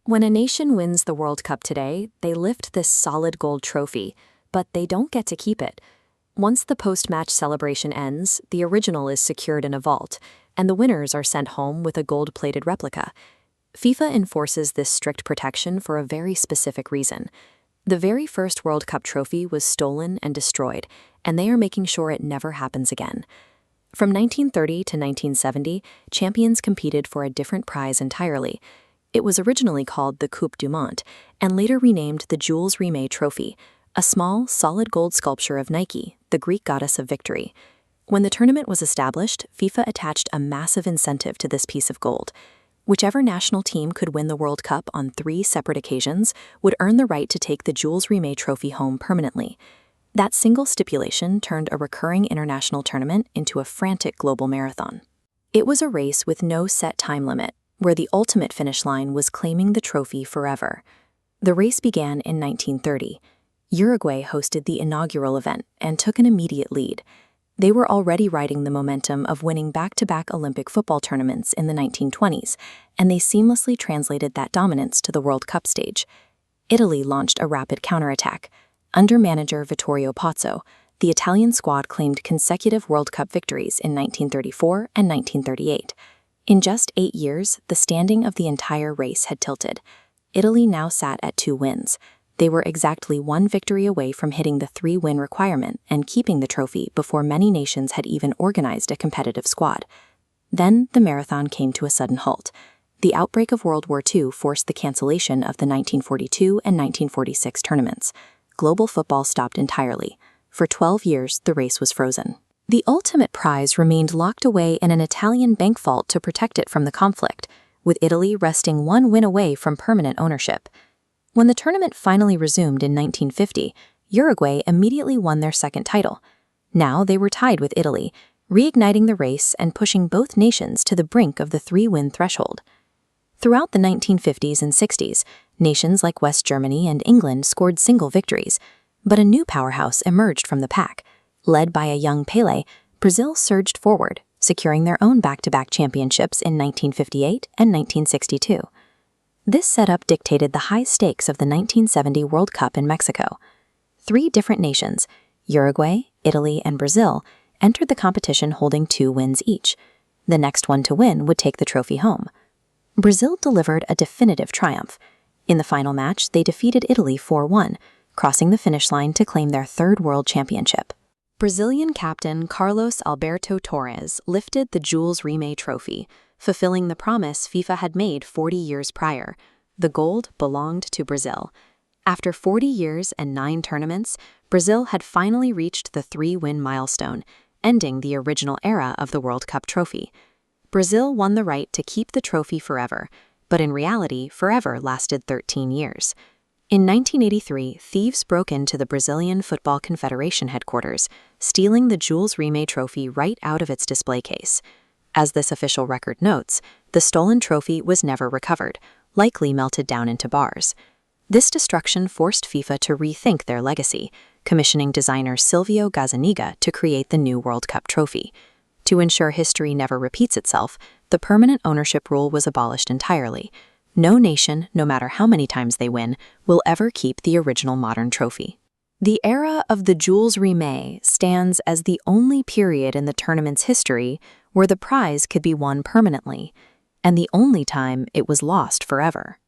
When a nation wins the World Cup today, they lift this solid gold trophy, but they don't get to keep it. Once the post-match celebration ends, the original is secured in a vault, and the winners are sent home with a gold-plated replica. FIFA enforces this strict protection for a very specific reason. The very first World Cup trophy was stolen and destroyed, and they are making sure it never happens again. From 1930 to 1970, champions competed for a different prize entirely. It was originally called the Coupe du Monde, and later renamed the Jules Rimet Trophy, a small, solid gold sculpture of Nike, the Greek goddess of victory. When the tournament was established, FIFA attached a massive incentive to this piece of gold. Whichever national team could win the World Cup on 3 separate occasions would earn the right to take the Jules Rimet Trophy home permanently. That single stipulation turned a recurring international tournament into a frantic global marathon. It was a race with no set time limit, where the ultimate finish line was claiming the trophy forever. The race began in 1930. Uruguay hosted the inaugural event and took an immediate lead. They were already riding the momentum of winning back-to-back Olympic football tournaments in the 1920s, and they seamlessly translated that dominance to the World Cup stage. Italy launched a rapid counterattack. Under manager Vittorio Pozzo, the Italian squad claimed consecutive World Cup victories in 1934 and 1938. In just 8 years, the standing of the entire race had tilted. Italy now sat at 2 wins. They were exactly 1 victory away from hitting the 3-win requirement and keeping the trophy before many nations had even organized a competitive squad. Then the marathon came to a sudden halt. The outbreak of World War II forced the cancellation of the 1942 and 1946 tournaments. Global football stopped entirely. For 12 years, the race was frozen. The ultimate prize remained locked away in an Italian bank vault to protect it from the conflict, with Italy resting 1 win away from permanent ownership. When the tournament finally resumed in 1950, Uruguay immediately won their second title. Now they were tied with Italy, reigniting the race and pushing both nations to the brink of the 3-win threshold. Throughout the 1950s and 60s, nations like West Germany and England scored single victories, but a new powerhouse emerged from the pack. Led by a young Pelé, Brazil surged forward, securing their own back-to-back championships in 1958 and 1962. This setup dictated the high stakes of the 1970 World Cup in Mexico. 3 different nations, Uruguay, Italy, and Brazil, entered the competition holding 2 wins each. The next one to win would take the trophy home. Brazil delivered a definitive triumph. In the final match, they defeated Italy 4-1, crossing the finish line to claim their 3rd world championship. Brazilian captain Carlos Alberto Torres lifted the Jules Rimet Trophy, fulfilling the promise FIFA had made 40 years prior. The gold belonged to Brazil. After 40 years and 9 tournaments, Brazil had finally reached the 3-win milestone, ending the original era of the World Cup trophy. Brazil won the right to keep the trophy forever, but in reality, forever lasted 13 years. In 1983, thieves broke into the Brazilian Football Confederation headquarters, stealing the Jules Rimet Trophy right out of its display case. As this official record notes, the stolen trophy was never recovered, likely melted down into bars. This destruction forced FIFA to rethink their legacy, commissioning designer Silvio Gazzaniga to create the new World Cup trophy. To ensure history never repeats itself, the permanent ownership rule was abolished entirely. No nation, no matter how many times they win, will ever keep the original modern trophy. The era of the Jules Rimet stands as the only period in the tournament's history where the prize could be won permanently, and the only time it was lost forever.